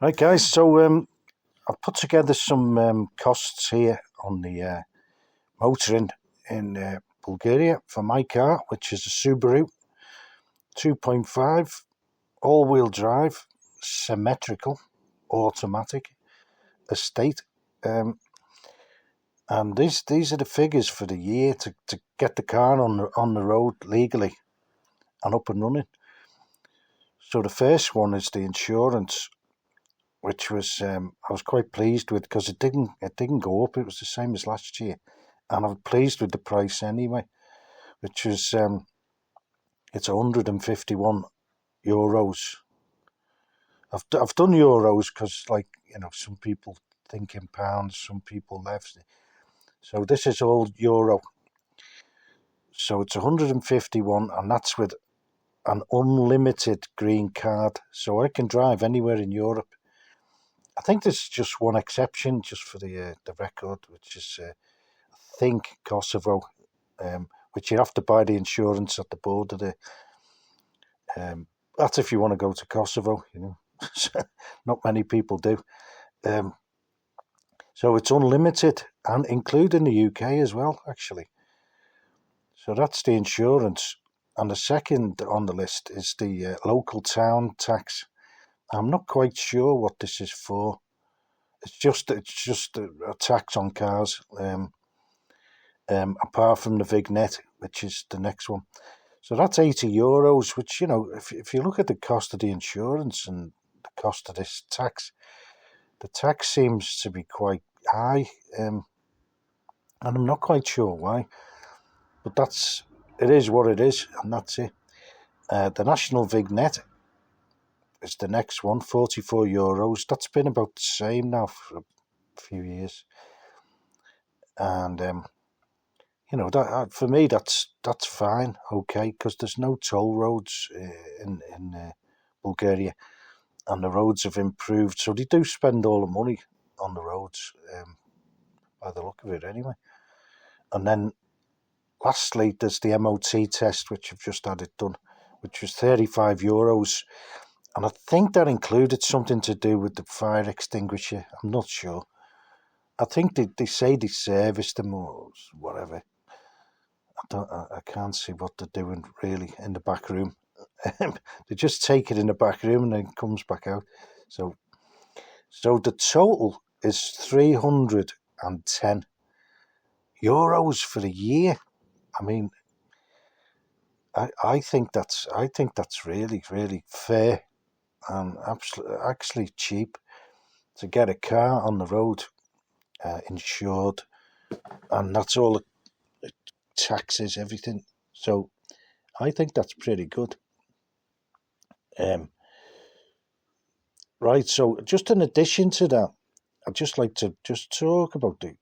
Right, guys. So I've put together some costs here on the motoring in Bulgaria for my car, which is a Subaru 2.5 all-wheel drive, symmetrical, automatic, estate. And these are the figures for the year to get the car on the road legally and up and running. So the first one is the insurance, which was I was quite pleased with because it didn't go up. It was the same as last year, and I'm pleased with the price anyway, which is it's 151 euros. I've done euros because, like, some people think in pounds, some people left. So this is all euro. So it's 151, and that's with an unlimited green card, so I can drive anywhere in Europe. I think there's just one exception, just for the record, which is I think Kosovo, which you have to buy the insurance at the border there. That's if you want to go to Kosovo, Not many people do. So it's unlimited, and including the UK as well, actually. So that's the insurance. And the second on the list is the local town tax. I'm not quite sure what this is for. It's just a tax on cars, apart from the vignette, which is the next one. So that's 80 euros, which, if you look at the cost of the insurance and the cost of this tax, the tax seems to be quite high, and I'm not quite sure why, but it is what it is, and that's it. The national vignette is the next one, 44 euros. That's been about the same now for a few years, and for me that's fine, okay, because there's no toll roads in Bulgaria, and the roads have improved, so they do spend all the money on the roads, by the look of it anyway. And then lastly, there's the MOT test, which I've just had it done, which was 35 euros. And I think that included something to do with the fire extinguisher. I'm not sure. I think they say they serviced them or whatever. I can't see what they're doing really in the back room. They just take it in the back room and then it comes back out. So the total is 310 euros for the year. I mean, I think that's really, really fair and actually cheap to get a car on the road, insured, and that's all the taxes, everything. So I think that's pretty good. Right, so just in addition to that, I'd just like to just talk about the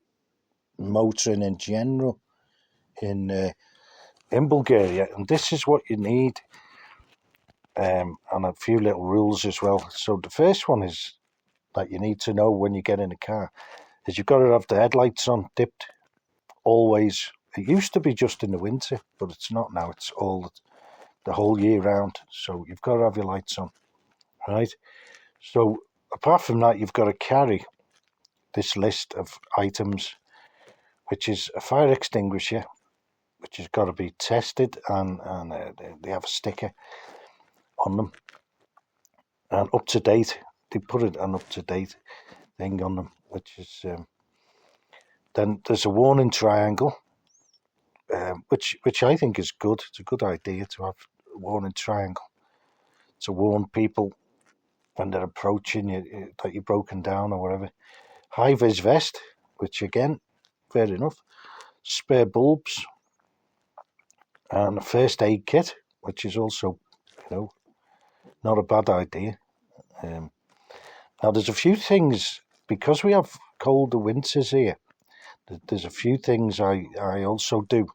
motoring in general in Bulgaria, and this is what you need, and a few little rules as well. So the first one is that you need to know when you get in a car is you've got to have the headlights on, dipped, always. It used to be just in the winter, but it's not now. It's all the whole year round. So you've got to have your lights on, right? So apart from that, you've got to carry this list of items, which is a fire extinguisher, which has got to be tested, and they have a sticker on them, and up to date. They put an up to date thing on them, which is then there's a warning triangle, which I think is good. It's a good idea to have a warning triangle to warn people when they're approaching you that you're broken down or whatever. High vis vest, which again, fair enough. Spare bulbs, and a first aid kit, which is also, not a bad idea. Now, there's a few things, because we have colder winters here, there's a few things I also do,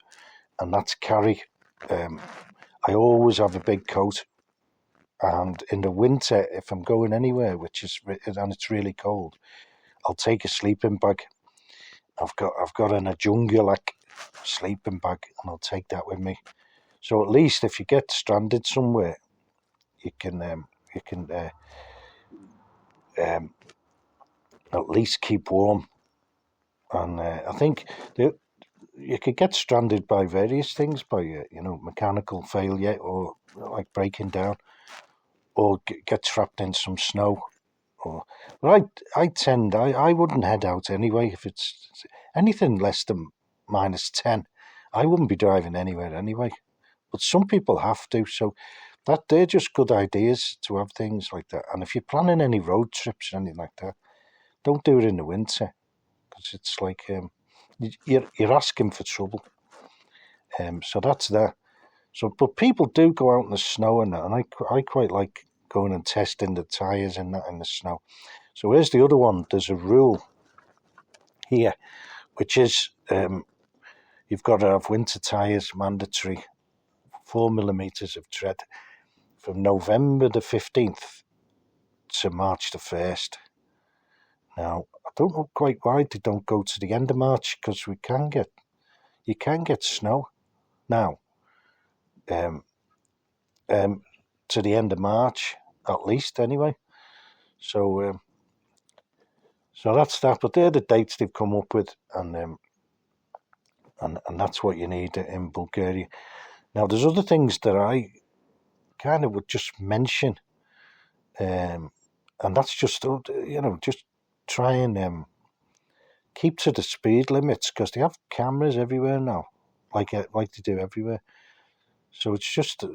and that's carry. I always have a big coat, and in the winter, if I'm going anywhere, and it's really cold, I'll take a sleeping bag. I've got an Ajungulak sleeping bag, and I'll take that with me. So at least if you get stranded somewhere, you can at least keep warm. And I think you could get stranded by various things, by mechanical failure, or like breaking down, or get trapped in some snow. But I wouldn't head out anyway if it's anything less than -10. I wouldn't be driving anywhere anyway. But some people have to, so they're just good ideas to have things like that. And if you're planning any road trips or anything like that, don't do it in the winter, because it's like you're asking for trouble. So that's that. So, but people do go out in the snow and that, and I quite like going and testing the tyres and that in the snow. So here's the other one. There's a rule here, which is you've got to have winter tyres mandatory, 4 millimeters of tread, from November the 15th to March the 1st. Now, I don't know quite why they don't go to the end of March, because you can get snow now. To the end of March, at least, anyway. So that's that. But they're the dates they've come up with, and that's what you need in Bulgaria. Now, there's other things that I kind of would just mention, and that's just just try and keep to the speed limits, because they have cameras everywhere now, like they do everywhere. So it's just a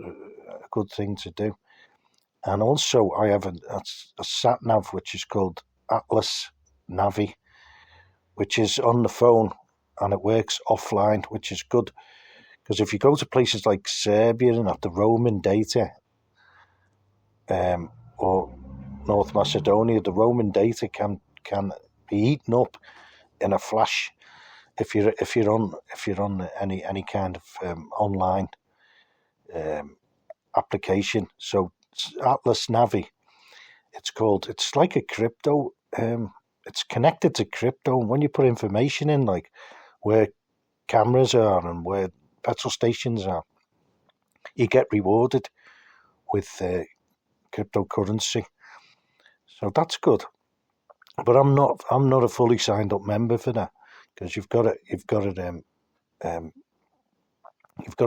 good thing to do. And also, I have a sat nav which is called Atlas Navi, which is on the phone, and it works offline, which is good, because if you go to places like Serbia and have the roaming data, or North Macedonia, the roaming data can be eaten up in a flash if you're on any kind of online application. So Atlas Navi, it's like a crypto. It's connected to crypto, and when you put information in, like where cameras are and where petrol stations are, you get rewarded with cryptocurrency. So that's good. But I'm not a fully signed up member for that, because you've got to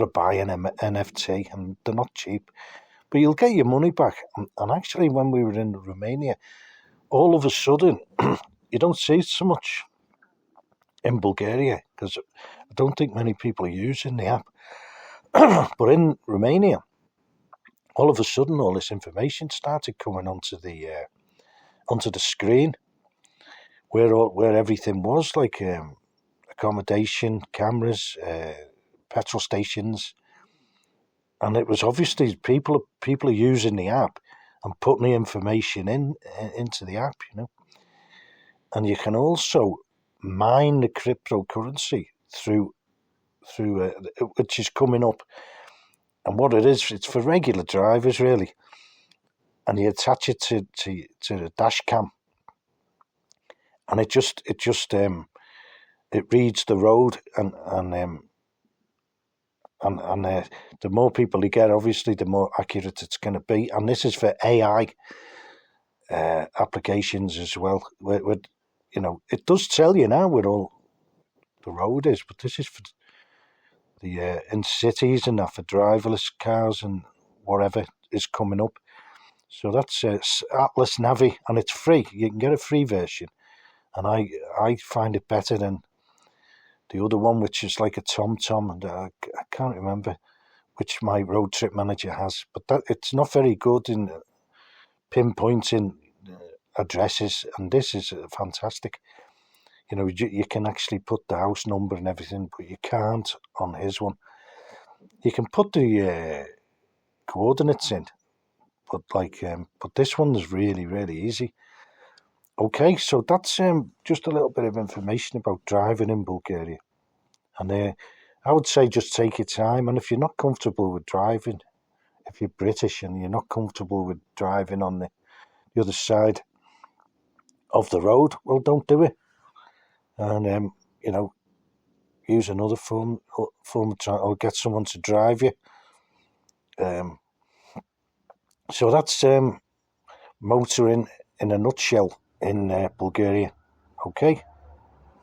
buy an NFT, and they're not cheap. But you'll get your money back. And actually, when we were in Romania, all of a sudden, you don't see it so much in Bulgaria, because I don't think many people are using the app. But in Romania, all of a sudden, all this information started coming onto the screen, where everything was, like accommodation, cameras, petrol stations, and it was obviously people are using the app and putting the information into the app, And you can also mine the cryptocurrency through which is coming up. And what it is, it's for regular drivers, really. And you attach it to the dash cam, and it reads the road, and the more people you get, obviously, the more accurate it's going to be. And this is for AI applications as well. It does tell you now where all the road is, but this is for the in cities and that, for driverless cars and whatever is coming up. So that's Atlas Navi, and it's free. You can get a free version, and I find it better than the other one, which is like a TomTom, and I can't remember which my road trip manager has, but it's not very good in pinpointing addresses, and this is fantastic. You can actually put the house number and everything, but you can't on his one. You can put the coordinates in, but this one is really, really easy. Okay, so that's just a little bit of information about driving in Bulgaria. And I would say just take your time. And if you're not comfortable with driving, if you're British and you're not comfortable with driving on the other side of the road, well, don't do it. And, use another form of transport, or get someone to drive you. So that's motoring in a nutshell in Bulgaria. Okay.